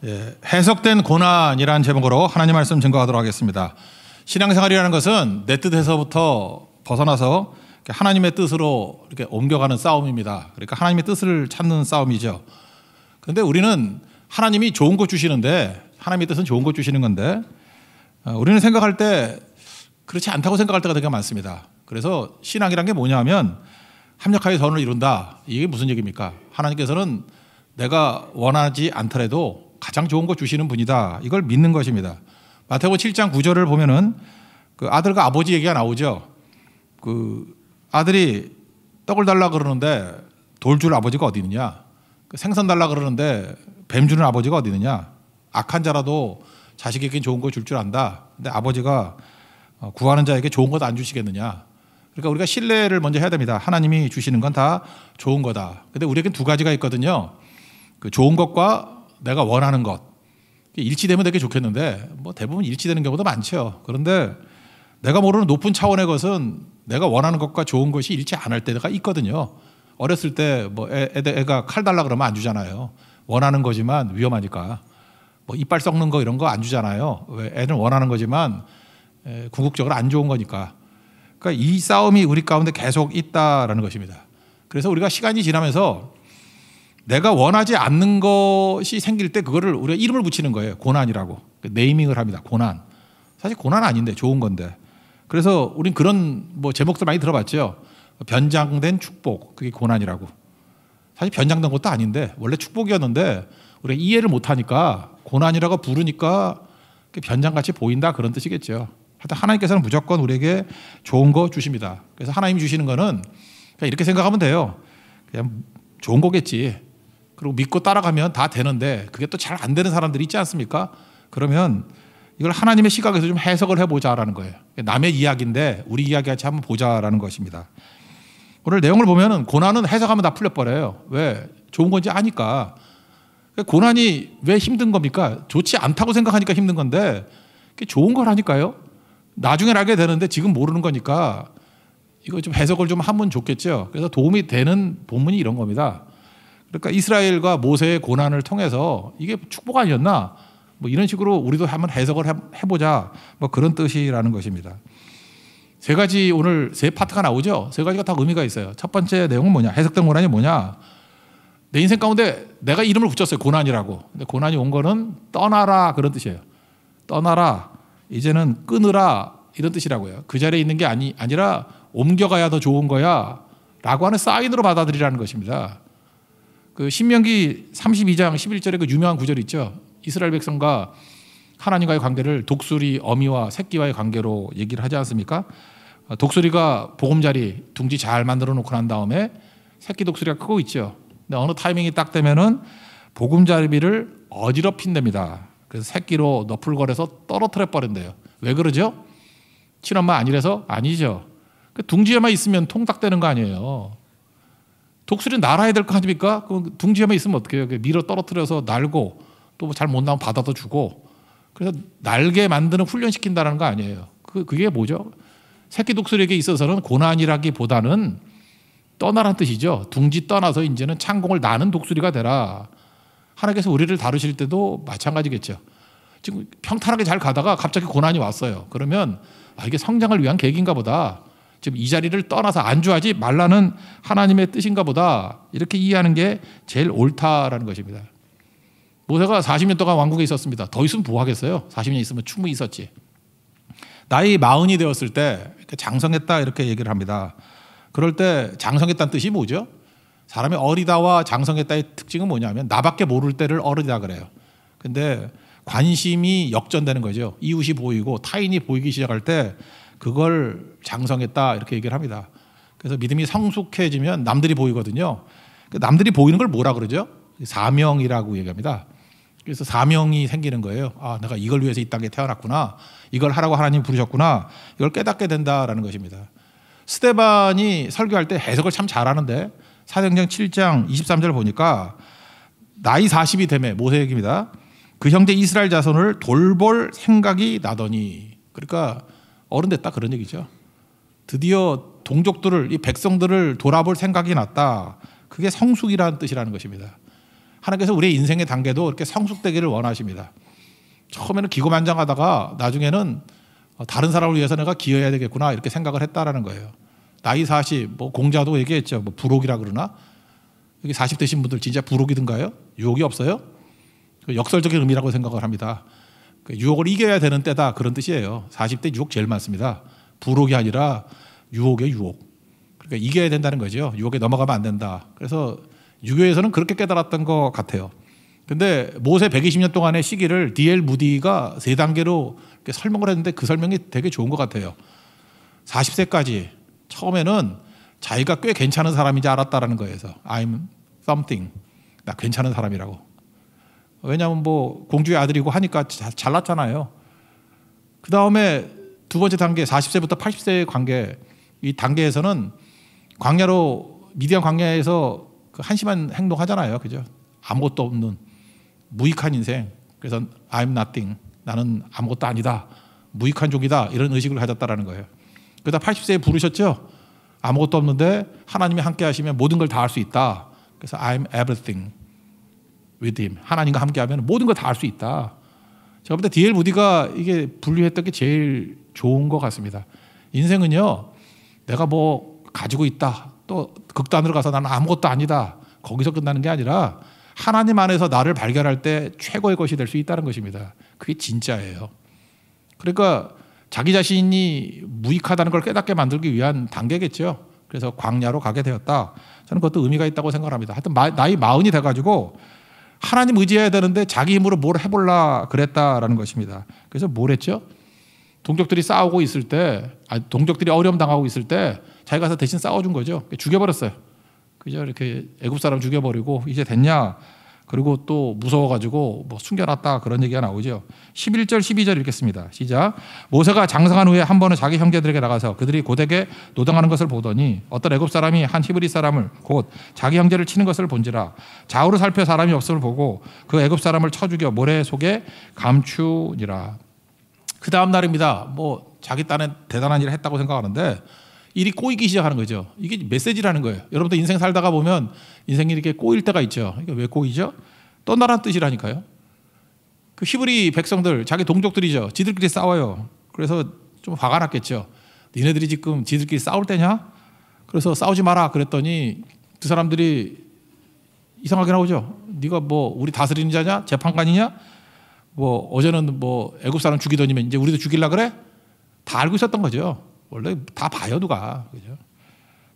해석된 고난이라는 제목으로 하나님 말씀 증거하도록 하겠습니다. 신앙생활이라는 것은 내 뜻에서부터 벗어나서 하나님의 뜻으로 이렇게 옮겨가는 싸움입니다. 그러니까 하나님의 뜻을 찾는 싸움이죠. 그런데 우리는 하나님이 좋은 것 주시는데, 하나님의 뜻은 좋은 것 주시는 건데, 우리는 생각할 때 그렇지 않다고 생각할 때가 되게 많습니다. 그래서 신앙이란 게 뭐냐 하면 합력하여 선을 이룬다. 이게 무슨 얘기입니까? 하나님께서는 내가 원하지 않더라도 가장 좋은 거 주시는 분이다. 이걸 믿는 것입니다. 마태복음 7장 9절을 보면은 그 아들과 아버지 얘기가 나오죠. 그 아들이 떡을 달라 그러는데 돌 줄 아버지가 어디 있느냐? 생선 달라 그러는데 뱀 주는 아버지가 어디 있느냐? 악한 자라도 자식에게 좋은 거 줄 줄 안다. 근데 아버지가 구하는 자에게 좋은 것 안 주시겠느냐? 그러니까 우리가 신뢰를 먼저 해야 됩니다. 하나님이 주시는 건 다 좋은 거다. 근데 우리에겐 두 가지가 있거든요. 그 좋은 것과 내가 원하는 것. 일치되면 되게 좋겠는데 뭐 대부분 일치되는 경우도 많죠. 그런데 내가 모르는 높은 차원의 것은 내가 원하는 것과 좋은 것이 일치 안 할 때가 있거든요. 어렸을 때 뭐 애가 칼 달라 그러면 안 주잖아요. 원하는 거지만 위험하니까. 뭐 이빨 썩는 거 이런 거 안 주잖아요. 왜? 애는 원하는 거지만 궁극적으로 안 좋은 거니까. 그러니까 이 싸움이 우리 가운데 계속 있다라는 것입니다. 그래서 우리가 시간이 지나면서 내가 원하지 않는 것이 생길 때 그거를 우리가 이름을 붙이는 거예요. 고난이라고. 네이밍을 합니다. 고난. 사실 고난 아닌데 좋은 건데. 그래서 우린 그런 뭐 제목들 많이 들어봤죠. 변장된 축복. 그게 고난이라고. 사실 변장된 것도 아닌데 원래 축복이었는데 우리가 이해를 못하니까 고난이라고 부르니까 변장같이 보인다 그런 뜻이겠죠. 하여튼 하나님께서는 무조건 우리에게 좋은 거 주십니다. 그래서 하나님이 주시는 거는 그냥 이렇게 생각하면 돼요. 그냥 좋은 거겠지. 그리고 믿고 따라가면 다 되는데 그게 또 잘 안 되는 사람들이 있지 않습니까? 그러면 이걸 하나님의 시각에서 좀 해석을 해보자라는 거예요. 남의 이야기인데 우리 이야기같이 한번 보자라는 것입니다. 오늘 내용을 보면은 고난은 해석하면 다 풀려버려요. 왜? 좋은 건지 아니까. 고난이 왜 힘든 겁니까? 좋지 않다고 생각하니까 힘든 건데 그게 좋은 거라니까요. 나중에 알게 되는데 지금 모르는 거니까 이거 좀 해석을 좀 하면 좋겠죠. 그래서 도움이 되는 본문이 이런 겁니다. 그러니까 이스라엘과 모세의 고난을 통해서 이게 축복 아니었나? 뭐 이런 식으로 우리도 한번 해석을 해보자. 뭐 그런 뜻이라는 것입니다. 세 가지 오늘 세 파트가 나오죠. 세 가지가 다 의미가 있어요. 첫 번째 내용은 뭐냐? 해석된 고난이 뭐냐? 내 인생 가운데 내가 이름을 붙였어요. 고난이라고. 근데 고난이 온 거는 떠나라 그런 뜻이에요. 떠나라. 이제는 끊으라 이런 뜻이라고요. 그 자리에 있는 게 아니라 옮겨가야 더 좋은 거야 라고 하는 사인으로 받아들이라는 것입니다. 그 신명기 32장 11절에 그 유명한 구절 있죠. 이스라엘 백성과 하나님과의 관계를 독수리 어미와 새끼와의 관계로 얘기를 하지 않습니까? 독수리가 보금자리 둥지 잘 만들어 놓고 난 다음에 새끼 독수리가 크고 있죠. 근데 어느 타이밍이 딱 되면은 보금자리를 어지럽힌답니다. 그래서 새끼로 너풀거려서 떨어뜨려 버린대요. 왜 그러죠? 친엄마 아니라서? 아니죠. 그 둥지에만 있으면 통닭되는 거 아니에요. 독수리는 날아야 될 거 아닙니까? 그럼 둥지에만 있으면 어떻게 해요? 밀어 떨어뜨려서 날고 또 잘 못 나오면 받아도 주고 그래서 날게 만드는 훈련시킨다는 거 아니에요. 그게 뭐죠? 새끼 독수리에게 있어서는 고난이라기보다는 떠나란 뜻이죠. 둥지 떠나서 이제는 창공을 나는 독수리가 되라. 하나님께서 우리를 다루실 때도 마찬가지겠죠. 지금 평탄하게 잘 가다가 갑자기 고난이 왔어요. 그러면 이게 성장을 위한 계기인가 보다. 지금 이 자리를 떠나서 안주하지 말라는 하나님의 뜻인가 보다. 이렇게 이해하는 게 제일 옳다라는 것입니다. 모세가 40년 동안 왕국에 있었습니다. 더 있으면 뭐 하겠어요? 40년 있으면 충분히 있었지. 나이 40이 되었을 때 장성했다 이렇게 얘기를 합니다. 그럴 때 장성했다는 뜻이 뭐죠? 사람이 어리다와 장성했다의 특징은 뭐냐면 나밖에 모를 때를 어리다 그래요. 근데 관심이 역전되는 거죠. 이웃이 보이고 타인이 보이기 시작할 때 그걸 장성했다 이렇게 얘기를 합니다. 그래서 믿음이 성숙해지면 남들이 보이거든요. 남들이 보이는 걸 뭐라 그러죠? 사명이라고 얘기합니다. 그래서 사명이 생기는 거예요. 내가 이걸 위해서 이 땅에 태어났구나. 이걸 하라고 하나님이 부르셨구나. 이걸 깨닫게 된다라는 것입니다. 스데반이 설교할 때 해석을 참 잘하는데 사도행전 7장 23절 보니까 나이 40이 되매 모세 얘기입니다. 그 형제 이스라엘 자손을 돌볼 생각이 나더니 그러니까 어른 됐다 그런 얘기죠. 드디어 동족들을 이 백성들을 돌아볼 생각이 났다. 그게 성숙이라는 뜻이라는 것입니다. 하나님께서 우리의 인생의 단계도 이렇게 성숙되기를 원하십니다. 처음에는 기고만장하다가 나중에는 다른 사람을 위해서 내가 기여해야 되겠구나 이렇게 생각을 했다라는 거예요. 나이 40, 뭐 공자도 얘기했죠. 뭐 부록이라 그러나? 여기 40 되신 분들 진짜 부록이든가요? 유혹이 없어요? 역설적인 의미라고 생각을 합니다. 유혹을 이겨야 되는 때다 그런 뜻이에요. 40대 유혹 제일 많습니다. 부록이 아니라 유혹의 유혹. 그러니까 이겨야 된다는 거죠. 유혹에 넘어가면 안 된다. 그래서 유교에서는 그렇게 깨달았던 것 같아요. 근데 모세 120년 동안의 시기를 D.L. 무디가 3단계로 설명을 했는데 그 설명이 되게 좋은 것 같아요. 40세까지 처음에는 자기가 꽤 괜찮은 사람인지 알았다라는 거예요. I'm something. 나 괜찮은 사람이라고. 왜냐하면 뭐 공주의 아들이고 하니까 잘났잖아요. 그 다음에 두 번째 단계 40세부터 80세의 관계, 이 단계에서는 광야로 미디안 광야에서 그 한심한 행동하잖아요. 그죠? 아무것도 없는 무익한 인생. 그래서 I'm nothing. 나는 아무것도 아니다. 무익한 종이다. 이런 의식을 가졌다라는 거예요. 그러다 80세에 부르셨죠. 아무것도 없는데 하나님이 함께 하시면 모든 걸 다 할 수 있다. 그래서 I'm everything with him. 하나님과 함께 하면 모든 걸 다 할 수 있다. 제가 볼 때 D.L. 무디가 이게 분류했던 게 제일 좋은 것 같습니다. 인생은요. 내가 뭐 가지고 있다. 또 극단으로 가서 나는 아무것도 아니다. 거기서 끝나는 게 아니라 하나님 안에서 나를 발견할 때 최고의 것이 될 수 있다는 것입니다. 그게 진짜예요. 그러니까 자기 자신이 무익하다는 걸 깨닫게 만들기 위한 단계겠죠. 그래서 광야로 가게 되었다. 저는 그것도 의미가 있다고 생각합니다. 하여튼 나이 40이 돼가지고 하나님 의지해야 되는데 자기 힘으로 뭘 해볼라 그랬다라는 것입니다. 그래서 뭘 했죠? 동족들이 싸우고 있을 때, 동족들이 어려움 당하고 있을 때 자기가 가서 대신 싸워준 거죠. 죽여버렸어요. 그죠? 이렇게 애굽 사람 죽여버리고 이제 됐냐? 그리고 또 무서워가지고 뭐 숨겨놨다 그런 얘기가 나오죠. 11절 12절 읽겠습니다. 시작. 모세가 장성한 후에 한 번은 자기 형제들에게 나가서 그들이 고되게 노동하는 것을 보더니 어떤 애굽 사람이 한 히브리 사람을 곧 자기 형제를 치는 것을 본지라 좌우로 살펴 사람이 없음을 보고 그 애굽 사람을 쳐 죽여 모래 속에 감추니라. 그 다음 날입니다. 뭐 자기 딴에 대단한 일을 했다고 생각하는데 일이 꼬이기 시작하는 거죠. 이게 메시지라는 거예요. 여러분도 인생 살다가 보면 인생이 이렇게 꼬일 때가 있죠. 이게 왜 꼬이죠? 떠나라는 뜻이라니까요. 그 히브리 백성들, 자기 동족들이죠. 지들끼리 싸워요. 그래서 좀 화가 났겠죠. 니네들이 지금 지들끼리 싸울 때냐? 그래서 싸우지 마라 그랬더니 두 사람들이 이상하게 나오죠. 네가 뭐 우리 다스리는 자냐? 재판관이냐? 뭐 어제는 뭐 애굽 사람 죽이더니면 이제 우리도 죽일라 그래? 다 알고 있었던 거죠. 원래 다 봐요 누가. 그죠?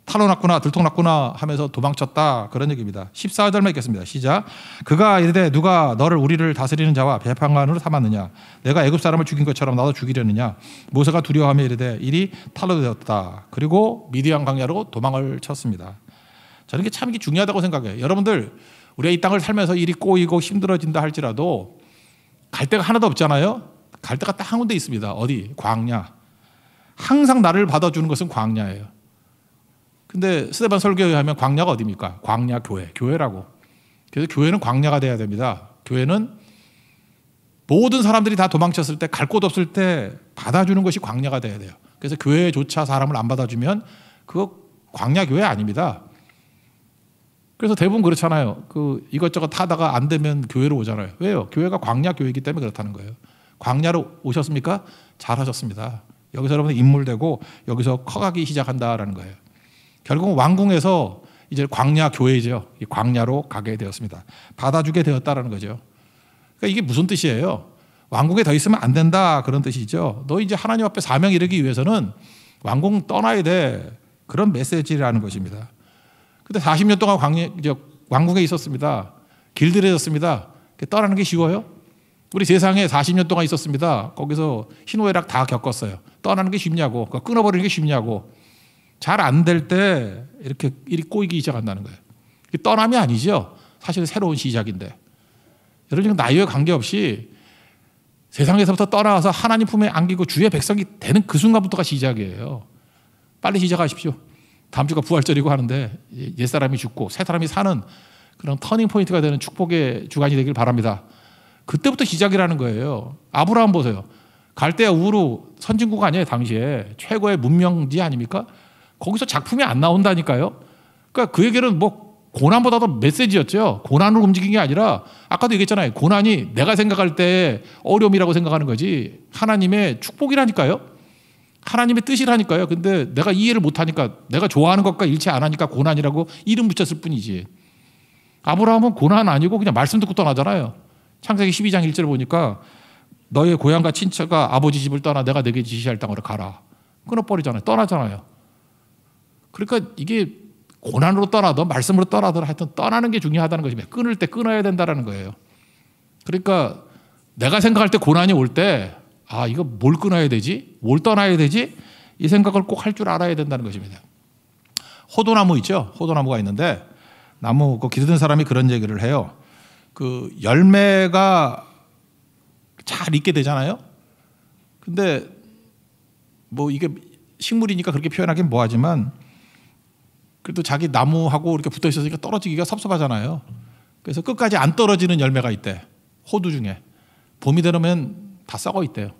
탈로났구나 들통났구나 하면서 도망쳤다 그런 얘기입니다. 14절만 읽겠습니다. 시작. 그가 이르되 누가 너를 우리를 다스리는 자와 재판관으로 삼았느냐? 내가 애굽 사람을 죽인 것처럼 나도 죽이려느냐? 모세가 두려워하며 이르되 일이 탈로 되었다. 그리고 미디안 광야로 도망을 쳤습니다. 저는 이게 참 중요하다고 생각해요. 여러분들 우리가 이 땅을 살면서 일이 꼬이고 힘들어진다 할지라도 갈 데가 하나도 없잖아요. 갈 데가 딱 한 군데 있습니다. 어디? 광야. 항상 나를 받아주는 것은 광야예요. 근데 스데반 설교에 하면 광야가 어디입니까? 광야 교회, 교회라고. 그래서 교회는 광야가 돼야 됩니다. 교회는 모든 사람들이 다 도망쳤을 때, 갈 곳 없을 때 받아주는 것이 광야가 돼야 돼요. 그래서 교회조차 사람을 안 받아주면 그거 광야 교회 아닙니다. 그래서 대부분 그렇잖아요. 그 이것저것 하다가 안 되면 교회로 오잖아요. 왜요? 교회가 광야 교회이기 때문에 그렇다는 거예요. 광야로 오셨습니까? 잘하셨습니다. 여기서 여러분들 인물되고 여기서 커가기 시작한다라는 거예요. 결국 왕궁에서 이제 광야 교회죠. 광야로 가게 되었습니다. 받아주게 되었다라는 거죠. 그러니까 이게 무슨 뜻이에요? 왕궁에 더 있으면 안 된다 그런 뜻이죠. 너 이제 하나님 앞에 사명 이루기 위해서는 왕궁 떠나야 돼. 그런 메시지라는 것입니다. 근데 40년 동안 왕궁에 있었습니다. 길들여졌습니다. 떠나는 게 쉬워요? 우리 세상에 40년 동안 있었습니다. 거기서 희노애락 다 겪었어요. 떠나는 게 쉽냐고, 끊어버리는 게 쉽냐고. 잘 안 될 때 이렇게 일이 꼬이기 시작한다는 거예요. 떠남이 아니죠. 사실 새로운 시작인데. 여러분 나이와 관계없이 세상에서부터 떠나와서 하나님 품에 안기고 주의 백성이 되는 그 순간부터가 시작이에요. 빨리 시작하십시오. 다음 주가 부활절이고 하는데 옛사람이 죽고 새 사람이 사는 그런 터닝 포인트가 되는 축복의 주간이 되길 바랍니다. 그때부터 시작이라는 거예요. 아브라함 보세요. 갈대아 우르 선진국 아니에요. 당시에 최고의 문명지 아닙니까? 거기서 작품이 안 나온다니까요. 그러니까 그 얘기는 뭐 고난보다도 메시지였죠. 고난으로 움직인 게 아니라 아까도 얘기했잖아요. 고난이 내가 생각할 때 어려움이라고 생각하는 거지 하나님의 축복이라니까요. 하나님의 뜻이라니까요. 근데 내가 이해를 못하니까 내가 좋아하는 것과 일치 안 하니까 고난이라고 이름 붙였을 뿐이지. 아브라함은 고난 아니고 그냥 말씀 듣고 떠나잖아요. 창세기 12장 1절을 보니까 너의 고향과 친척과 아버지 집을 떠나 내가 내게 지시할 땅으로 가라. 끊어버리잖아요. 떠나잖아요. 그러니까 이게 고난으로 떠나든 말씀으로 떠나든 하여튼 떠나는 게 중요하다는 것입니다. 끊을 때 끊어야 된다는 거예요. 그러니까 내가 생각할 때 고난이 올 때 이거 뭘 끊어야 되지? 뭘 떠나야 되지? 이 생각을 꼭 할 줄 알아야 된다는 것입니다. 호도나무 있죠? 호도나무가 있는데 나무 그 기르는 사람이 그런 얘기를 해요. 그 열매가 잘 익게 되잖아요. 근데 뭐 이게 식물이니까 그렇게 표현하긴 뭐하지만 그래도 자기 나무하고 이렇게 붙어 있었으니까 떨어지기가 섭섭하잖아요. 그래서 끝까지 안 떨어지는 열매가 있대. 호두 중에. 봄이 되면 다 썩어 있대요.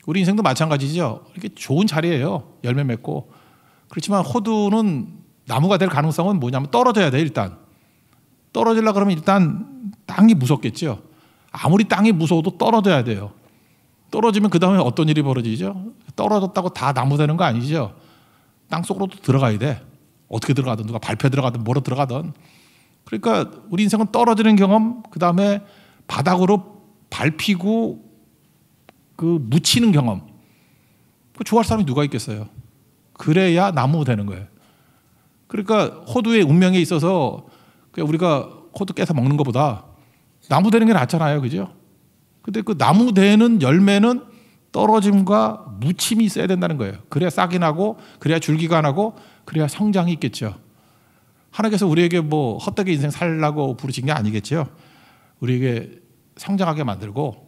우리 인생도 마찬가지죠. 이렇게 좋은 자리예요. 열매 맺고. 그렇지만 호두는 나무가 될 가능성은 뭐냐면 떨어져야 돼 일단. 떨어지려고 그러면 일단 땅이 무섭겠죠. 아무리 땅이 무서워도 떨어져야 돼요. 떨어지면 그 다음에 어떤 일이 벌어지죠? 떨어졌다고 다 나무 되는 거 아니죠. 땅 속으로도 들어가야 돼. 어떻게 들어가든 누가 밟혀 들어가든 뭐로 들어가든. 그러니까 우리 인생은 떨어지는 경험, 그 다음에 바닥으로 밟히고 그 묻히는 경험. 그 좋아할 사람이 누가 있겠어요? 그래야 나무 되는 거예요. 그러니까 호두의 운명에 있어서 우리가 호두 깨서 먹는 것보다 나무 되는 게 낫잖아요, 그죠? 근데 그 나무 되는 열매는 떨어짐과 묻힘이 있어야 된다는 거예요. 그래야 싹이 나고, 그래야 줄기가 나고, 그래야 성장이 있겠죠. 하나님께서 우리에게 뭐 헛되게 인생 살라고 부르신 게 아니겠죠. 우리에게 성장하게 만들고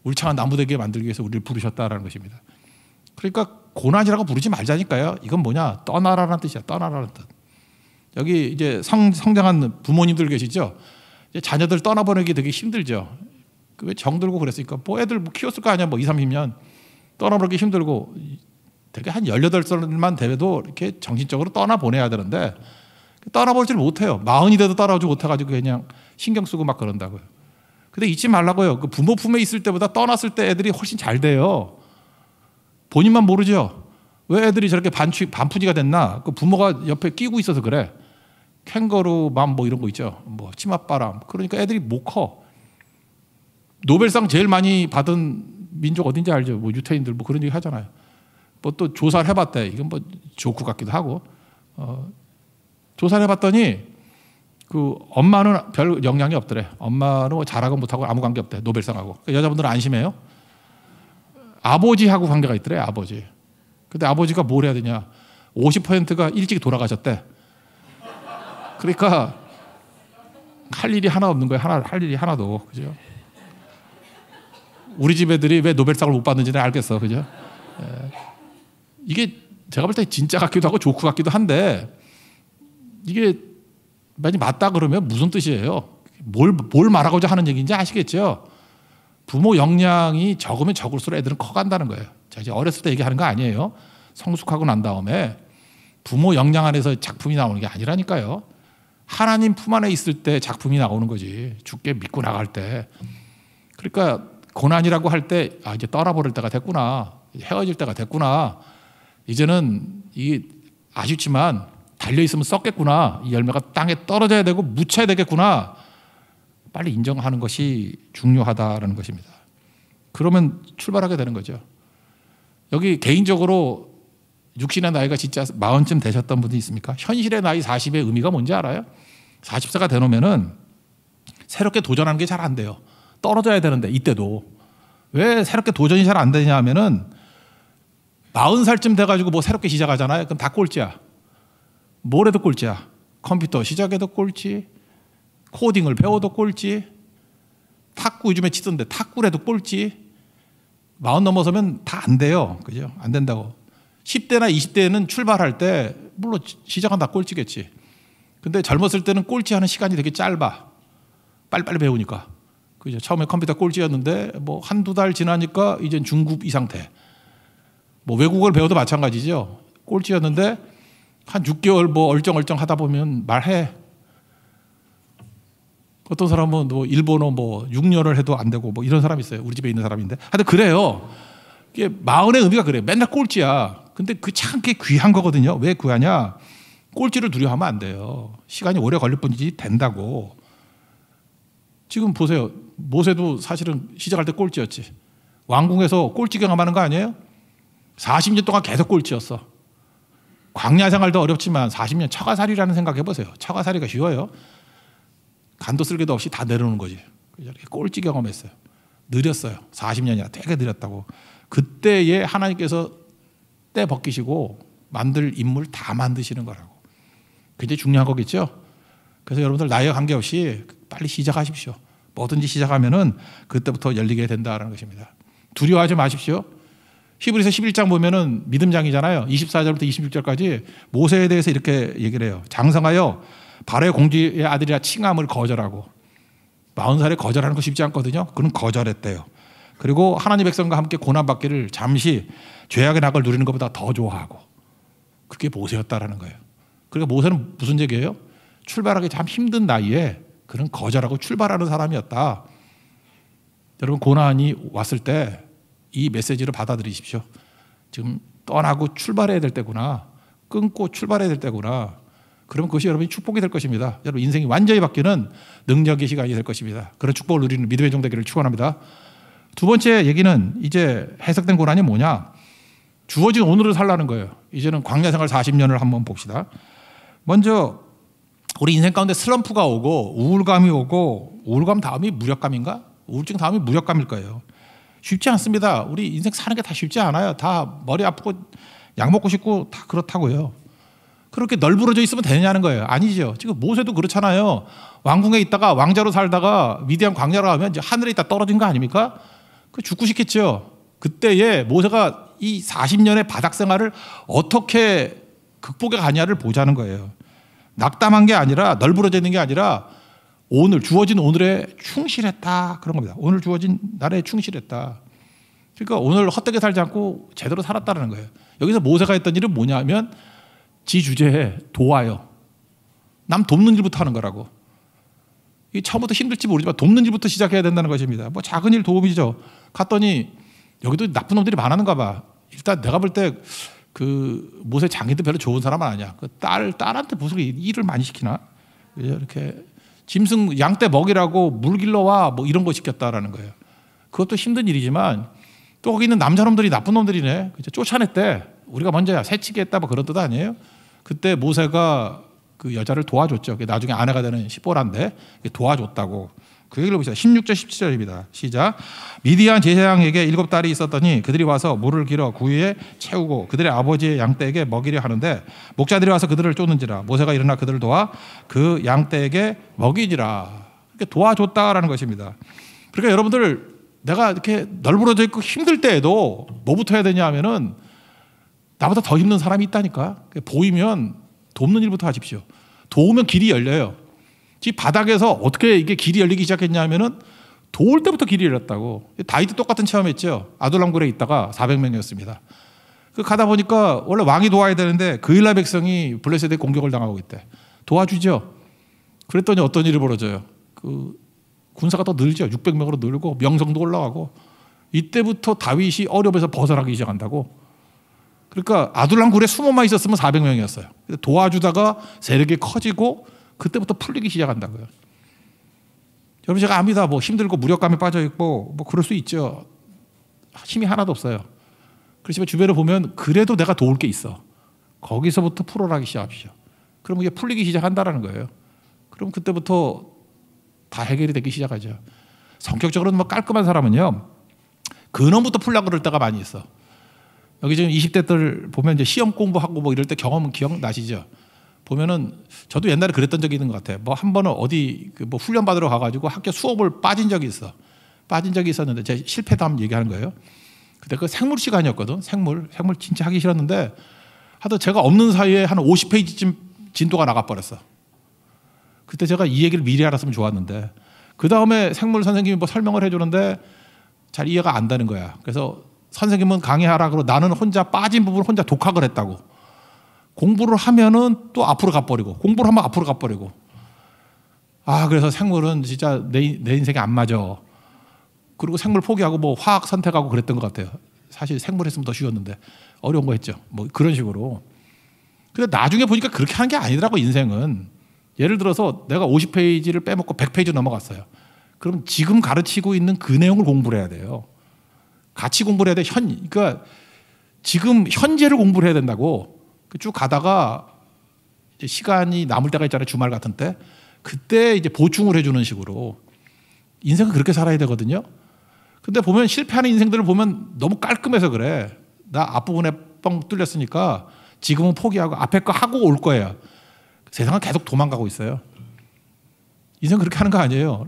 울창한 나무 되게 만들기 위해서 우리를 부르셨다라는 것입니다. 그러니까 고난이라고 부르지 말자니까요. 이건 뭐냐? 떠나라는 뜻이야. 떠나라는 뜻. 여기 이제 성장한 부모님들 계시죠? 이제 자녀들 떠나보내기 되게 힘들죠. 왜 정들고 그랬으니까 뭐 애들 뭐 키웠을 거 아니야. 뭐 2, 30년 떠나보내기 힘들고 되게 한 18살만 돼도 이렇게 정신적으로 떠나보내야 되는데 떠나보질 못해요. 40이 돼도 따라오지 못해가지고 그냥 신경 쓰고 막 그런다고요. 근데 잊지 말라고요. 그 부모 품에 있을 때보다 떠났을 때 애들이 훨씬 잘 돼요. 본인만 모르죠. 왜 애들이 저렇게 반푼이가 됐나? 그 부모가 옆에 끼고 있어서 그래. 캥거루맘 뭐 이런 거 있죠. 뭐 치맛바람. 그러니까 애들이 못 커. 노벨상 제일 많이 받은 민족 어딘지 알죠? 뭐 유태인들 뭐 그런 얘기 하잖아요. 뭐 또 조사를 해봤대. 이건 뭐 조크 같기도 하고. 조사를 해봤더니 그 엄마는 별 영향이 없더래. 엄마는 뭐 잘하고 못하고 아무 관계 없대. 노벨상하고. 여자분들은 안심해요. 아버지하고 관계가 있더래. 아버지. 근데 아버지가 뭘 해야 되냐? 50%가 일찍 돌아가셨대. 그러니까 할 일이 하나 없는 거예요. 할 일이 하나도. 그죠? 우리 집 애들이 왜 노벨상을 못 받는지는 알겠어. 그죠? 이게 제가 볼 때 진짜 같기도 하고 조크 같기도 한데 이게 만약 맞다 그러면 무슨 뜻이에요? 뭘 말하고자 하는 얘기인지 아시겠죠? 부모 역량이 적으면 적을수록 애들은 커간다는 거예요. 자, 이제 어렸을 때 얘기하는 거 아니에요. 성숙하고 난 다음에 부모 역량 안에서 작품이 나오는 게 아니라니까요. 하나님 품 안에 있을 때 작품이 나오는 거지. 주께 믿고 나갈 때. 그러니까 고난이라고 할 때 이제 떠나버릴 때가 됐구나. 헤어질 때가 됐구나. 이제는 이게 아쉽지만 달려있으면 썩겠구나. 이 열매가 땅에 떨어져야 되고 묻혀야 되겠구나. 빨리 인정하는 것이 중요하다는 것입니다. 그러면 출발하게 되는 거죠. 여기 개인적으로 육신의 나이가 진짜 40쯤 되셨던 분이 있습니까? 현실의 나이 40의 의미가 뭔지 알아요? 40세가 되놓으면은 새롭게 도전하는 게 잘 안 돼요. 떨어져야 되는데 이때도. 왜 새롭게 도전이 잘 안 되냐 하면은 40살쯤 돼가지고 뭐 새롭게 시작하잖아요. 그럼 다 꼴찌야. 뭘 해도 꼴찌야. 컴퓨터 시작해도 꼴찌, 코딩을 배워도 꼴찌, 탁구 요즘에 치던데 탁구를 해도 꼴찌. 40 넘어서면 다 안 돼요. 그죠? 안 된다고. 10대나 20대는 출발할 때 물론 시작은 다 꼴찌겠지. 근데 젊었을 때는 꼴찌하는 시간이 되게 짧아. 빨리빨리 배우니까. 그죠? 처음에 컴퓨터 꼴찌였는데 뭐 한두 달 지나니까 이젠 중급 이상 돼. 뭐 외국어를 배워도 마찬가지죠. 꼴찌였는데 한 6개월 뭐 얼쩡얼쩡 하다 보면 말해. 어떤 사람은 뭐 일본어 뭐 6년을 해도 안 되고 뭐 이런 사람이 있어요. 우리 집에 있는 사람인데. 하여튼 그래요. 이게 마흔의 의미가 그래. 맨날 꼴찌야. 근데 그 참 게 귀한 거거든요. 왜 귀하냐? 꼴찌를 두려워하면 안 돼요. 시간이 오래 걸릴 뿐이지 된다고. 지금 보세요. 모세도 사실은 시작할 때 꼴찌였지. 왕궁에서 꼴찌 경험하는 거 아니에요? 40년 동안 계속 꼴찌였어. 광야 생활도 어렵지만 40년 처가살이라는 생각 해보세요. 처가살이가 쉬워요? 간도 쓸개도 없이 다 내려오는 거지. 이렇게 꼴찌 경험했어요. 느렸어요. 40년이나 되게 느렸다고. 그때에 하나님께서 때 벗기시고 만들 인물 다 만드시는 거라고. 굉장히 중요한 거겠죠. 그래서 여러분들 나이와 관계없이 빨리 시작하십시오. 뭐든지 시작하면은 그때부터 열리게 된다는 것입니다. 두려워하지 마십시오. 히브리서 11장 보면은 믿음장이잖아요. 24절부터 26절까지 모세에 대해서 이렇게 얘기를 해요. 장성하여 바로의 공주의 아들이라 칭함을 거절하고 40살에 거절하는 거 쉽지 않거든요. 그는 거절했대요. 그리고 하나님 백성과 함께 고난받기를 잠시 죄악의 낙을 누리는 것보다 더 좋아하고 그게 모세였다라는 거예요. 그러니까 모세는 무슨 얘기예요? 출발하기 참 힘든 나이에 그는 거절하고 출발하는 사람이었다. 여러분 고난이 왔을 때 이 메시지를 받아들이십시오. 지금 떠나고 출발해야 될 때구나. 끊고 출발해야 될 때구나. 그러면 그것이 여러분이 축복이 될 것입니다. 여러분 인생이 완전히 바뀌는 능력의 시간이 될 것입니다. 그런 축복을 누리는 믿음의 종 되기를 축원합니다. 두 번째 얘기는 이제 해석된 고난이 뭐냐? 주어진 오늘을 살라는 거예요. 이제는 광야 생활 40년을 한번 봅시다. 먼저 우리 인생 가운데 슬럼프가 오고 우울감이 오고 우울감 다음이 무력감인가? 우울증 다음이 무력감일 거예요. 쉽지 않습니다. 우리 인생 사는 게 다 쉽지 않아요. 다 머리 아프고 약 먹고 싶고 다 그렇다고요. 그렇게 널브러져 있으면 되냐는 거예요. 아니죠. 지금 모세도 그렇잖아요. 왕궁에 있다가 왕자로 살다가 미디안 광야로 가면 이제 하늘에 있다 떨어진 거 아닙니까? 그 죽고 싶겠죠. 그때에 모세가 이 40년의 바닥 생활을 어떻게 극복해 가냐를 보자는 거예요. 낙담한 게 아니라 널브러져 있는 게 아니라 오늘 주어진 오늘에 충실했다 그런 겁니다. 오늘 주어진 날에 충실했다. 그러니까 오늘 헛되게 살지 않고 제대로 살았다는 거예요. 여기서 모세가 했던 일은 뭐냐면 지 주제에 도와요. 남 돕는 일부터 하는 거라고. 이게 처음부터 힘들지 모르지만 돕는 일부터 시작해야 된다는 것입니다. 뭐 작은 일 도움이죠. 갔더니 여기도 나쁜 놈들이 많았는가 봐. 일단 내가 볼 때 그 모세 장인도 별로 좋은 사람은 아니야. 그 딸한테 무슨 일을 많이 시키나? 이렇게 짐승 양떼 먹이라고 물 길러와 뭐 이런 거 시켰다라는 거예요. 그것도 힘든 일이지만 또 거기 있는 남자놈들이 나쁜 놈들이네. 쫓아냈대. 우리가 먼저야 새치기 했다 뭐 그런 뜻 아니에요? 그때 모세가 그 여자를 도와줬죠. 나중에 아내가 되는 시보라인데 도와줬다고. 그 얘기를 보시죠. 16절 17절입니다. 시작. 미디안 제사장에게 7딸이 있었더니 그들이 와서 물을 길어 구유에 채우고 그들의 아버지의 양떼에게 먹이려 하는데 목자들이 와서 그들을 쫓는지라 모세가 일어나 그들을 도와 그 양떼에게 먹이니라. 이렇게 도와줬다라는 것입니다. 그러니까 여러분들 내가 이렇게 널브러져 있고 힘들 때에도 뭐부터 해야 되냐 하면은 나보다 더 힘든 사람이 있다니까. 보이면 돕는 일부터 하십시오. 도우면 길이 열려요. 이 바닥에서 어떻게 이게 길이 열리기 시작했냐면은 도울 때부터 길이 열렸다고. 다윗도 똑같은 체험했죠. 아둘람굴에 있다가 400명이었습니다. 그 가다 보니까 원래 왕이 도와야 되는데 그 일라 백성이 블레셋의 공격을 당하고 있대. 도와주죠. 그랬더니 어떤 일이 벌어져요. 그 군사가 더 늘죠. 600명으로 늘고 명성도 올라가고 이때부터 다윗이 어려움에서 벗어나기 시작한다고. 그러니까 아둘람굴에 숨어만 있었으면 400명이었어요. 도와주다가 세력이 커지고 그때부터 풀리기 시작한다고요. 여러분 제가 압니다. 뭐 힘들고 무력감에 빠져 있고 뭐 그럴 수 있죠. 힘이 하나도 없어요. 그렇지만 주변을 보면 그래도 내가 도울 게 있어. 거기서부터 풀어나기 시작합시오. 그럼 이게 풀리기 시작한다라는 거예요. 그럼 그때부터 다 해결이 되기 시작하죠. 성격적으로는 뭐 깔끔한 사람은요. 근원부터 풀려고 그럴 때가 많이 있어. 여기 지금 20대들 보면 이제 시험 공부하고 뭐 이럴 때 경험은 기억나시죠? 보면은 저도 옛날에 그랬던 적이 있는 것 같아요. 뭐 한 번은 어디 뭐 훈련 받으러 가가지고 학교 수업을 빠진 적이 있어. 빠진 적이 있었는데 제 실패도 한번 얘기하는 거예요. 그때 그 생물 시간이었거든. 생물 진짜 하기 싫었는데 하여튼 제가 없는 사이에 한 50페이지쯤 진도가 나가버렸어. 그때 제가 이 얘기를 미리 알았으면 좋았는데 그 다음에 생물 선생님이 뭐 설명을 해주는데 잘 이해가 안 되는 거야. 그래서 선생님은 강의하라 그러고 나는 혼자 빠진 부분을 혼자 독학을 했다고. 공부를 하면은 또 앞으로 가버리고, 공부를 하면 앞으로 가버리고. 그래서 생물은 진짜 내 인생에 안 맞아. 그리고 생물 포기하고 뭐 화학 선택하고 그랬던 것 같아요. 사실 생물 했으면 더 쉬웠는데 어려운 거 했죠. 뭐 그런 식으로. 근데 나중에 보니까 그렇게 하는 게 아니더라고, 인생은. 예를 들어서 내가 50페이지를 빼먹고 100페이지 넘어갔어요. 그럼 지금 가르치고 있는 그 내용을 공부를 해야 돼요. 같이 공부를 해야 돼. 그러니까 지금 현재를 공부를 해야 된다고. 쭉 가다가 이제 시간이 남을 때가 있잖아요. 주말 같은 때. 그때 이제 보충을 해주는 식으로. 인생은 그렇게 살아야 되거든요. 근데 보면 실패하는 인생들을 보면 너무 깔끔해서 그래. 나 앞부분에 뻥 뚫렸으니까 지금은 포기하고 앞에 거 하고 올 거예요. 세상은 계속 도망가고 있어요. 인생 그렇게 하는 거 아니에요.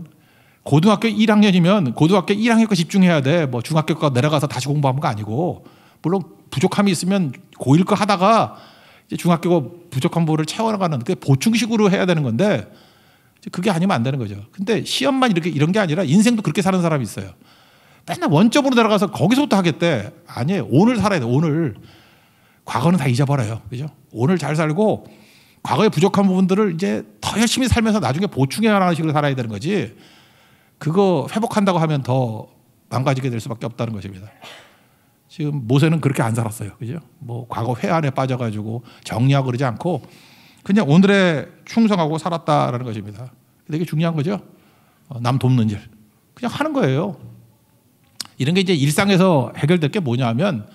고등학교 1학년이면 고등학교 1학년 거 집중해야 돼. 뭐 중학교 거 내려가서 다시 공부하는 거 아니고. 물론 부족함이 있으면 고1 거 하다가 이제 중학교 거 부족한 부분을 채워나가는 그 보충식으로 해야 되는 건데 그게 아니면 안 되는 거죠. 근데 시험만 이런 게 아니라 인생도 그렇게 사는 사람이 있어요. 맨날 원점으로 내려가서 거기서부터 하겠대. 아니에요. 오늘 살아야 돼. 오늘. 과거는 다 잊어버려요. 그죠? 오늘 잘 살고 과거의 부족한 부분들을 이제 더 열심히 살면서 나중에 보충해 나가는 식으로 살아야 되는 거지. 그거 회복한다고 하면 더 망가지게 될 수밖에 없다는 것입니다. 지금 모세는 그렇게 안 살았어요. 그죠? 뭐 과거 회한에 빠져가지고 정리하고 그러지 않고 그냥 오늘에 충성하고 살았다라는 것입니다. 되게 중요한 거죠. 남 돕는 일. 그냥 하는 거예요. 이런 게 이제 일상에서 해결될 게 뭐냐면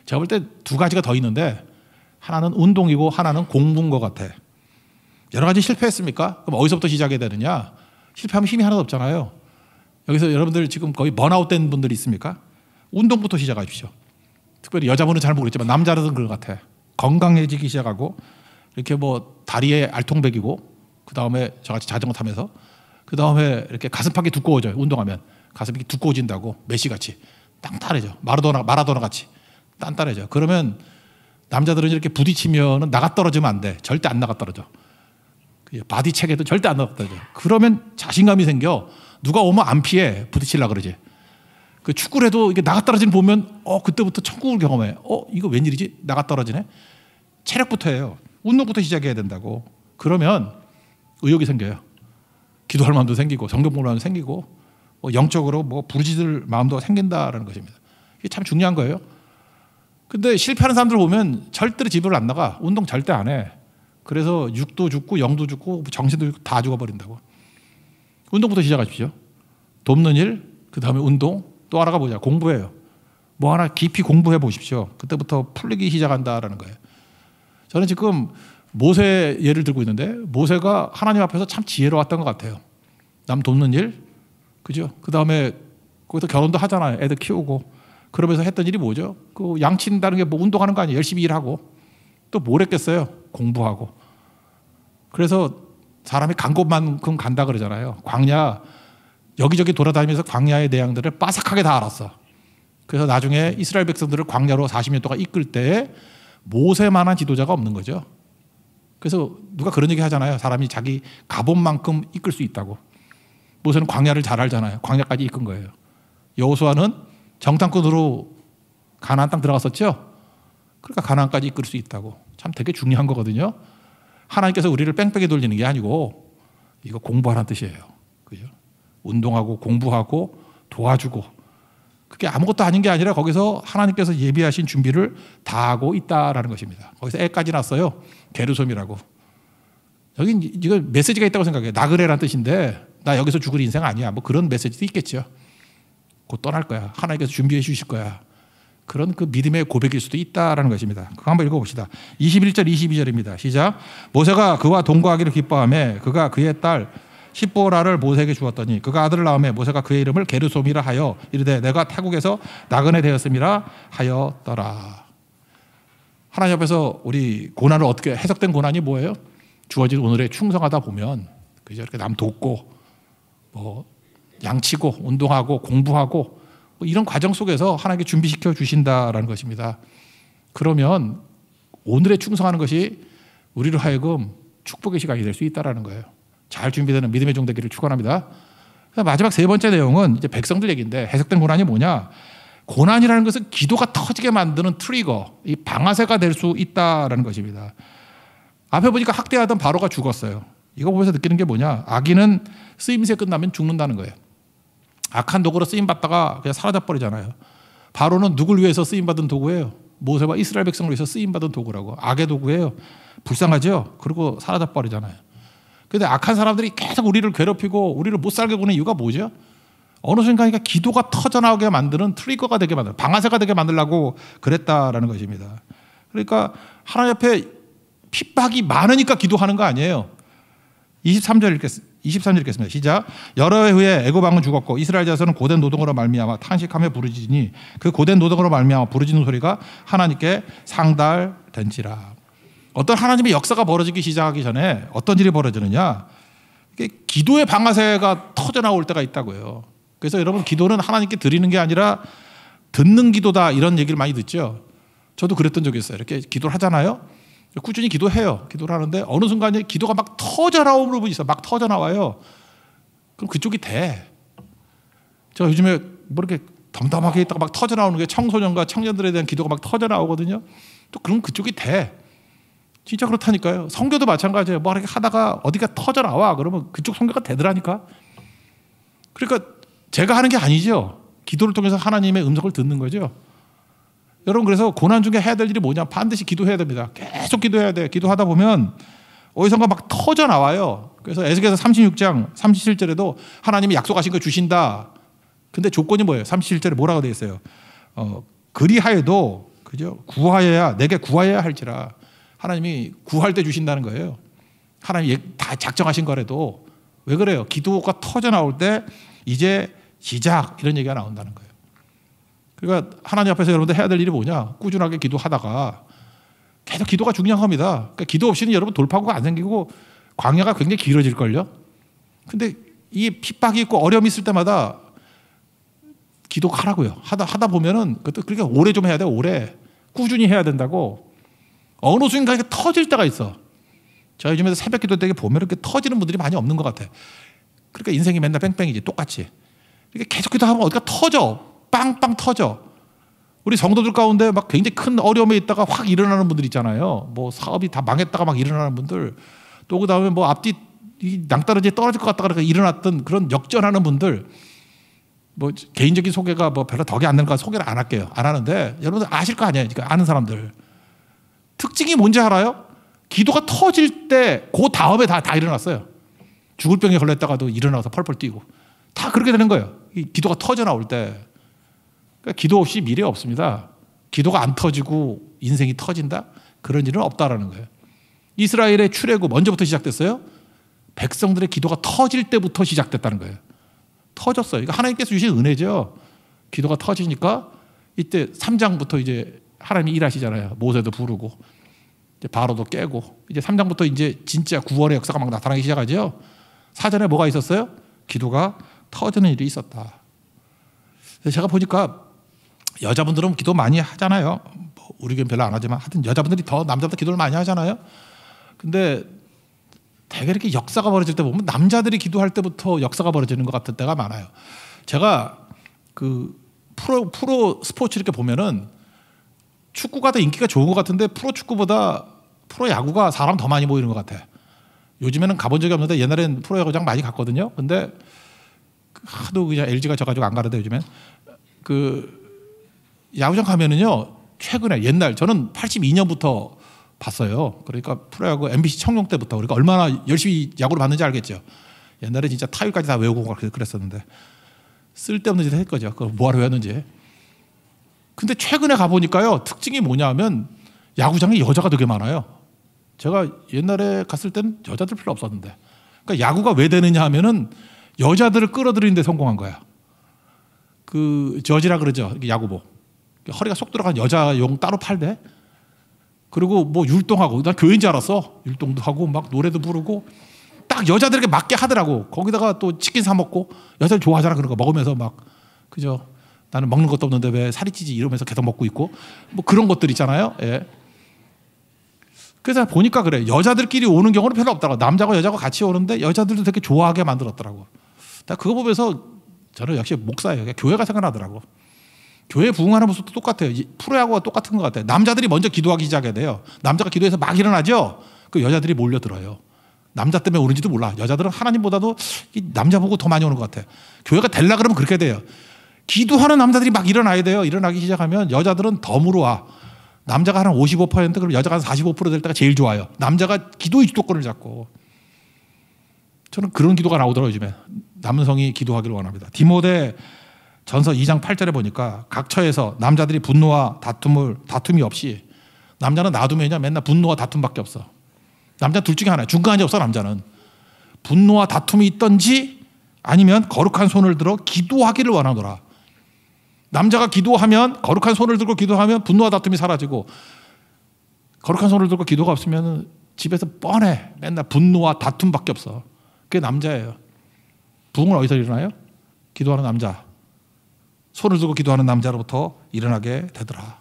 제가 볼 때 두 가지가 더 있는데 하나는 운동이고 하나는 공부인 것 같아. 여러 가지 실패했습니까? 그럼 어디서부터 시작해야 되느냐? 실패하면 힘이 하나도 없잖아요. 여기서 여러분들 지금 거의 번아웃 된 분들이 있습니까? 운동부터 시작하십시오. 특별히 여자분은 잘 모르겠지만 남자들은 그런 것 같아. 건강해지기 시작하고 이렇게 뭐 다리에 알통백이고 그 다음에 저같이 자전거 타면서 그 다음에 이렇게 가슴팍이 두꺼워져요. 운동하면 가슴이 두꺼워진다고 메시같이 땅따래져. 마라도나 같이 단단해져. 그러면 남자들은 이렇게 부딪히면 나가 떨어지면 안 돼. 절대 안 나가 떨어져. 바디 체계도 절대 안 나가 떨어져. 그러면 자신감이 생겨. 누가 오면 안 피해. 부딪히려고 그러지. 그 축구를 해도 이게 나가 떨어지는 보면 그때부터 천국을 경험해. 이거 웬일이지? 나가 떨어지네. 체력부터 해요. 운동부터 시작해야 된다고. 그러면 의욕이 생겨요. 기도할 마음도 생기고 성경 볼 마음도 생기고 영적으로 부르짖을 마음도 생긴다라는 것입니다. 이게 참 중요한 거예요. 근데 실패하는 사람들 보면 절대로 집을 안 나가. 운동 절대 안 해. 그래서 육도 죽고 영도 죽고 정신도 죽고 다 죽어버린다고. 운동부터 시작하십시오. 돕는 일, 그 다음에 운동, 또 하나가 뭐냐? 공부예요. 뭐 하나 깊이 공부해 보십시오. 그때부터 풀리기 시작한다라는 거예요. 저는 지금 모세 예를 들고 있는데 모세가 하나님 앞에서 참 지혜로웠던 것 같아요. 남 돕는 일, 그죠? 그 다음에 거기서 결혼도 하잖아요. 애들 키우고. 그러면서 했던 일이 뭐죠? 그 양친다는 게 뭐 운동하는 거 아니에요. 열심히 일하고. 또 뭘 했겠어요? 공부하고. 그래서 사람이 간 곳만큼 간다 그러잖아요. 광야 여기저기 돌아다니면서 광야의 내용들을 빠삭하게 다 알았어. 그래서 나중에 이스라엘 백성들을 광야로 40년 동안 이끌 때 모세만한 지도자가 없는 거죠. 그래서 누가 그런 얘기 하잖아요. 사람이 자기 가본만큼 이끌 수 있다고. 모세는 광야를 잘 알잖아요. 광야까지 이끈 거예요. 여호수아는 정탐꾼으로 가나안 땅 들어갔었죠. 그러니까 가나안까지 이끌 수 있다고. 참 되게 중요한 거거든요. 하나님께서 우리를 뺑뺑이 돌리는 게 아니고 이거 공부하라는 뜻이에요. 그죠? 운동하고 공부하고 도와주고 그게 아무것도 아닌 게 아니라 거기서 하나님께서 예비하신 준비를 다 하고 있다라는 것입니다. 거기서 애까지 났어요. 게르솜이라고. 여기 이거 메시지가 있다고 생각해요. 나그네라는 뜻인데 나 여기서 죽을 인생 아니야. 뭐 그런 메시지도 있겠죠. 곧 떠날 거야. 하나님께서 준비해 주실 거야. 그런 그 믿음의 고백일 수도 있다라는 것입니다. 그거 한번 읽어봅시다. 21절 22절입니다. 시작. 모세가 그와 동거하기를 기뻐하며 그가 그의 딸 십보라를 모세에게 주었더니 그가 아들을 낳음에 모세가 그의 이름을 게르솜이라 하여 이르되 내가 타국에서 나그네 되었음이라 하였더라. 하나님 앞에서 우리 고난을 어떻게 해석된 고난이 뭐예요? 주어진 오늘에 충성하다 보면 그죠? 이렇게 남 돕고 뭐 양치고 운동하고 공부하고 뭐 이런 과정 속에서 하나님께 준비시켜 주신다라는 것입니다. 그러면 오늘에 충성하는 것이 우리로 하여금 축복의 시간이 될 수 있다라는 거예요. 잘 준비되는 믿음의 종 되기를 축원합니다. 마지막 세 번째 내용은 이제 백성들 얘기인데 해석된 고난이 뭐냐? 고난이라는 것은 기도가 터지게 만드는 트리거, 이 방아쇠가 될 수 있다라는 것입니다. 앞에 보니까 학대하던 바로가 죽었어요. 이거 보면서 느끼는 게 뭐냐? 악인은 쓰임새 끝나면 죽는다는 거예요. 악한 도구로 쓰임받다가 그냥 사라져버리잖아요. 바로는 누굴 위해서 쓰임받은 도구예요? 모세와 이스라엘 백성을 위해서 쓰임받은 도구라고. 악의 도구예요. 불쌍하죠? 그리고 사라져버리잖아요. 근데 악한 사람들이 계속 우리를 괴롭히고 우리를 못 살게 구는 이유가 뭐죠? 어느 순간이니까 기도가 터져나오게 만드는 트리거가 되게 만들어, 방아쇠가 되게 만들려고 그랬다라는 것입니다. 그러니까 하나님 앞에 핍박이 많으니까 기도하는 거 아니에요. 23절 읽겠습니다. 시작. 여러 해 후에 애굽 왕은 죽었고 이스라엘 자손은 고된 노동으로 말미암아 탄식하며 부르짖으니 그 고된 노동으로 말미암아 부르짖는 소리가 하나님께 상달된지라. 어떤 하나님의 역사가 벌어지기 시작하기 전에 어떤 일이 벌어지느냐? 이게 기도의 방아쇠가 터져나올 때가 있다고요. 그래서 여러분, 기도는 하나님께 드리는 게 아니라 듣는 기도다, 이런 얘기를 많이 듣죠. 저도 그랬던 적이 있어요. 이렇게 기도를 하잖아요. 꾸준히 기도해요. 기도를 하는데 어느 순간에 기도가 막 터져나오는 부분이 있어요. 막 터져나와요. 그럼 그쪽이 돼. 제가 요즘에 뭐 이렇게 덤덤하게 있다가 막 터져나오는 게 청소년과 청년들에 대한 기도가 막 터져나오거든요. 또 그럼 그쪽이 돼. 진짜 그렇다니까요. 성교도 마찬가지예요. 뭐 이렇게 하다가 어디가 터져나와. 그러면 그쪽 성교가 되더라니까. 그러니까 제가 하는 게 아니죠. 기도를 통해서 하나님의 음성을 듣는 거죠. 여러분, 그래서 고난 중에 해야 될 일이 뭐냐? 반드시 기도해야 됩니다. 계속 기도해야 돼. 기도하다 보면 어디선가 막 터져나와요. 그래서 에스겔서 36장 37절에도 하나님이 약속하신 거 주신다. 근데 조건이 뭐예요? 37절에 뭐라고 되어 있어요? 그리하여도, 그죠? 구하여야, 내게 구하여야 할지라. 하나님이 구할 때 주신다는 거예요. 하나님이 다 작정하신 거라도. 왜 그래요? 기도가 터져나올 때 이제 시작, 이런 얘기가 나온다는 거예요. 그러니까 하나님 앞에서 여러분들 해야 될 일이 뭐냐? 꾸준하게 기도하다가 계속 기도가 중요한 겁니다. 그러니까 기도 없이는 여러분 돌파구가 안 생기고 광야가 굉장히 길어질걸요. 근데 이 핍박이 있고 어려움이 있을 때마다 기도하라고요. 하다 보면은 그것도 그렇게 오래 좀 해야 돼요. 오래. 꾸준히 해야 된다고. 어느 순간에 터질 때가 있어. 제가 요즘에 새벽 기도 때 보면 이렇게 터지는 분들이 많이 없는 것 같아. 그러니까 인생이 맨날 뺑뺑이지, 똑같이. 이렇게 계속 기도하면 어디가 터져. 빵빵 터져. 우리 성도들 가운데 막 굉장히 큰 어려움에 있다가 확 일어나는 분들 있잖아요. 뭐 사업이 다 망했다가 막 일어나는 분들. 또 그 다음에 뭐 앞뒤 낭떠러지에 떨어질 것 같다가 일어났던 그런 역전하는 분들. 뭐 개인적인 소개가 뭐 별로 덕이 안 되니까 소개를 안 할게요. 안 하는데 여러분들 아실 거 아니에요. 그러니까 아는 사람들. 특징이 뭔지 알아요? 기도가 터질 때 그 다음에 다 일어났어요. 죽을 병에 걸렸다가도 일어나서 펄펄 뛰고. 다 그렇게 되는 거예요. 이 기도가 터져 나올 때. 그러니까 기도 없이 미래 없습니다. 기도가 안 터지고 인생이 터진다? 그런 일은 없다라는 거예요. 이스라엘의 출애굽 언제부터 시작됐어요? 백성들의 기도가 터질 때부터 시작됐다는 거예요. 터졌어요. 이거 하나님께서 주신 은혜죠. 기도가 터지니까 이때 3장부터 이제 하나님이 일하시잖아요. 모세도 부르고 이제 바로도 깨고 이제 3장부터 이제 진짜 구원의 역사가 막 나타나기 시작하죠. 사전에 뭐가 있었어요? 기도가 터지는 일이 있었다. 제가 보니까 여자분들은 기도 많이 하잖아요. 뭐 우리 교회는 별로 안 하지만 하여튼 여자분들이 더 남자보다 기도를 많이 하잖아요. 근데 되게 이렇게 역사가 벌어질 때 보면 남자들이 기도할 때부터 역사가 벌어지는 것 같은 때가 많아요. 제가 그 프로 스포츠 이렇게 보면은 축구가 더 인기가 좋은 것 같은데 프로 축구보다 프로 야구가 사람 더 많이 모이는 것 같아. 요즘에는 가본 적이 없는데 옛날엔 프로 야구장 많이 갔거든요. 근데 하도 그냥 LG가 져가지고 안 가는데 요즘엔 그 야구장 가면은요, 최근에 옛날 저는 82년부터 봤어요. 그러니까 프로야구 MBC 청룡 때부터 우리가 얼마나 열심히 야구를 봤는지 알겠죠. 옛날에 진짜 타율까지 다 외우고 그랬었는데 쓸데없는 짓을 했거죠. 그걸 뭐하러 외웠는지. 근데 최근에 가보니까요, 특징이 뭐냐면 야구장에 여자가 되게 많아요. 제가 옛날에 갔을 때는 여자들 별로 없었는데. 그러니까 야구가 왜 되느냐 하면은 여자들을 끌어들이는 데 성공한 거야. 그 저지라 그러죠. 야구복. 허리가 쏙 들어간 여자용 따로 팔대. 그리고 뭐 율동하고, 난 교회인 줄 알았어. 율동도 하고 막 노래도 부르고 딱 여자들에게 맞게 하더라고. 거기다가 또 치킨 사 먹고, 여자들 좋아하잖아. 그런 거 먹으면서 막, 그죠? 나는 먹는 것도 없는데 왜 살이 찌지 이러면서 계속 먹고 있고 뭐 그런 것들 있잖아요. 예. 그래서 보니까 그래, 여자들끼리 오는 경우는 별로 없더라고. 남자가 여자가 같이 오는데 여자들도 되게 좋아하게 만들었더라고. 나 그거 보면서 저는 역시 목사예요. 교회가 생각나더라고. 교회 부흥하는 모습도 똑같아요. 프로야구와 똑같은 것 같아요. 남자들이 먼저 기도하기 시작해야 돼요. 남자가 기도해서 막 일어나죠. 그 여자들이 몰려들어요. 남자 때문에 오는지도 몰라. 여자들은 하나님보다도 남자 보고 더 많이 오는 것 같아요. 교회가 되려 그러면 그렇게 돼요. 기도하는 남자들이 막 일어나야 돼요. 일어나기 시작하면 여자들은 더 물어와. 남자가 한 55% 그럼 여자가 한 45%될 때가 제일 좋아요. 남자가 기도의 주도권을 잡고. 저는 그런 기도가 나오더라고요. 요즘에. 남성이 기도하기를 원합니다. 디모데 전서 2장 8절에 보니까 각처에서 남자들이 분노와 다툼이 없이, 남자는 놔두면요 맨날 분노와 다툼밖에 없어. 남자 둘 중에 하나야. 중간이 없어. 남자는 분노와 다툼이 있던지 아니면 거룩한 손을 들어 기도하기를 원하노라. 남자가 기도하면, 거룩한 손을 들고 기도하면 분노와 다툼이 사라지고, 거룩한 손을 들고 기도가 없으면 집에서 뻔해. 맨날 분노와 다툼밖에 없어. 그게 남자예요. 부흥은 어디서 일어나요? 기도하는 남자, 손을 들고 기도하는 남자로부터 일어나게 되더라.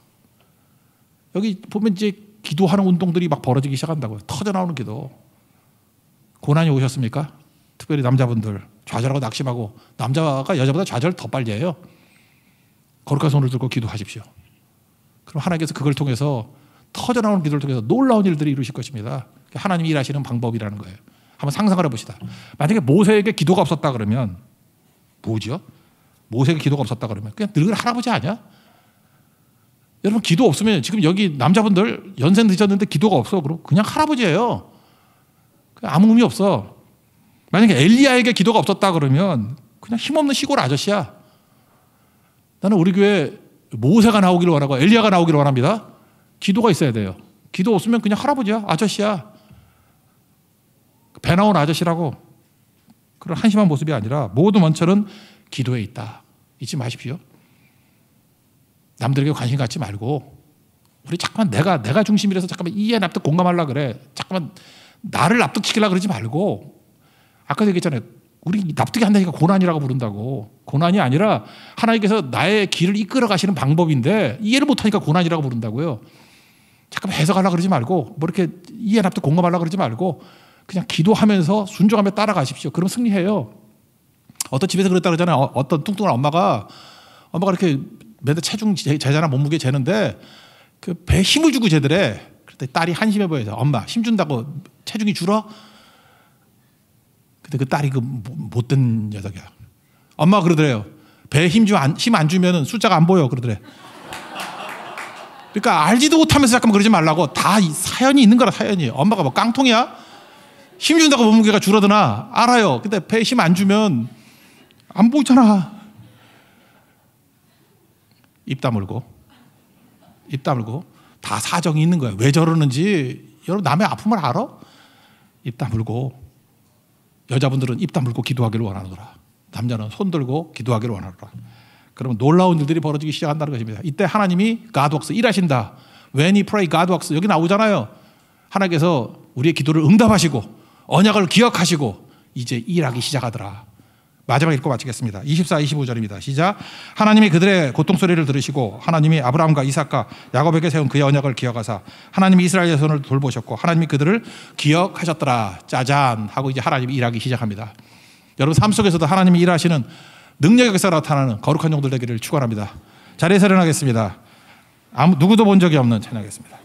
여기 보면 이제 기도하는 운동들이 막 벌어지기 시작한다고요. 터져나오는 기도. 고난이 오셨습니까? 특별히 남자분들 좌절하고 낙심하고, 남자가 여자보다 좌절 더 빨리 해요. 거룩한 손을 들고 기도하십시오. 그럼 하나님께서 그걸 통해서, 터져나오는 기도를 통해서 놀라운 일들을 이루실 것입니다. 하나님이 일하시는 방법이라는 거예요. 한번 상상을 해봅시다. 만약에 모세에게 기도가 없었다 그러면 뭐죠? 모세에게 기도가 없었다 그러면 그냥 늙은 할아버지 아니야? 여러분, 기도 없으면, 지금 여기 남자분들 연세 드셨는데 기도가 없어. 그럼 그냥 할아버지예요. 아무 의미 없어. 만약에 엘리야에게 기도가 없었다 그러면 그냥 힘없는 시골 아저씨야. 나는 우리 교회 모세가 나오기를 원하고 엘리야가 나오기를 원합니다. 기도가 있어야 돼요. 기도 없으면 그냥 할아버지야. 아저씨야. 배 나온 아저씨라고. 그런 한심한 모습이 아니라 모든 원천은 기도에 있다. 잊지 마십시오. 남들에게 관심 갖지 말고, 우리 잠깐만 내가 중심이라서 잠깐만 이해 납득 공감하려고 그래. 잠깐만 나를 납득시키려고 그러지 말고, 아까 얘기했잖아요. 우리 납득이 안 되니까 고난이라고 부른다고. 고난이 아니라 하나님께서 나의 길을 이끌어 가시는 방법인데 이해를 못하니까 고난이라고 부른다고요. 잠깐만 해석하려고 그러지 말고, 뭐 이렇게 이해 납득 공감하려고 그러지 말고 그냥 기도하면서 순종하며 따라가십시오. 그럼 승리해요. 어떤 집에서 그랬다 그러잖아요. 어떤 뚱뚱한 엄마가 이렇게 맨날 체중 재잖아, 몸무게 재는데 그 배에 힘을 주고 재더래. 그때 딸이 한심해 보여서, 엄마 힘 준다고 체중이 줄어? 근데 그 딸이 그 못된 녀석이야. 엄마가 그러더래요. 배에 힘 안 주면 숫자가 안 보여 그러더래. 그러니까 알지도 못하면서 잠깐만 그러지 말라고. 다 사연이 있는 거라. 사연이. 엄마가 뭐 깡통이야? 힘 준다고 몸무게가 줄어드나? 알아요. 근데 배에 힘 안 주면 안 보이잖아. 입 다물고 다 사정이 있는 거예요. 왜 저러는지. 여러분, 남의 아픔을 알아? 입 다물고. 여자분들은 입 다물고 기도하기를 원하노라. 남자는 손 들고 기도하기를 원하노라. 그러면 놀라운 일들이 벌어지기 시작한다는 것입니다. 이때 하나님이 God works, 일하신다. When he pray, God works. 여기 나오잖아요. 하나님께서 우리의 기도를 응답하시고 언약을 기억하시고 이제 일하기 시작하더라. 마지막 읽고 마치겠습니다. 24, 25절입니다. 시작. 하나님이 그들의 고통소리를 들으시고 하나님이 아브라함과 이삭과 야곱에게 세운 그의 언약을 기억하사 하나님이 이스라엘의 손을 돌보셨고 하나님이 그들을 기억하셨더라. 짜잔 하고 이제 하나님이 일하기 시작합니다. 여러분, 삶 속에서도 하나님이 일하시는 능력의 역사가 나타나는 거룩한 종들 되기를 축원합니다. 자리에서 일어나겠습니다. 누구도 본 적이 없는 찬양하겠습니다.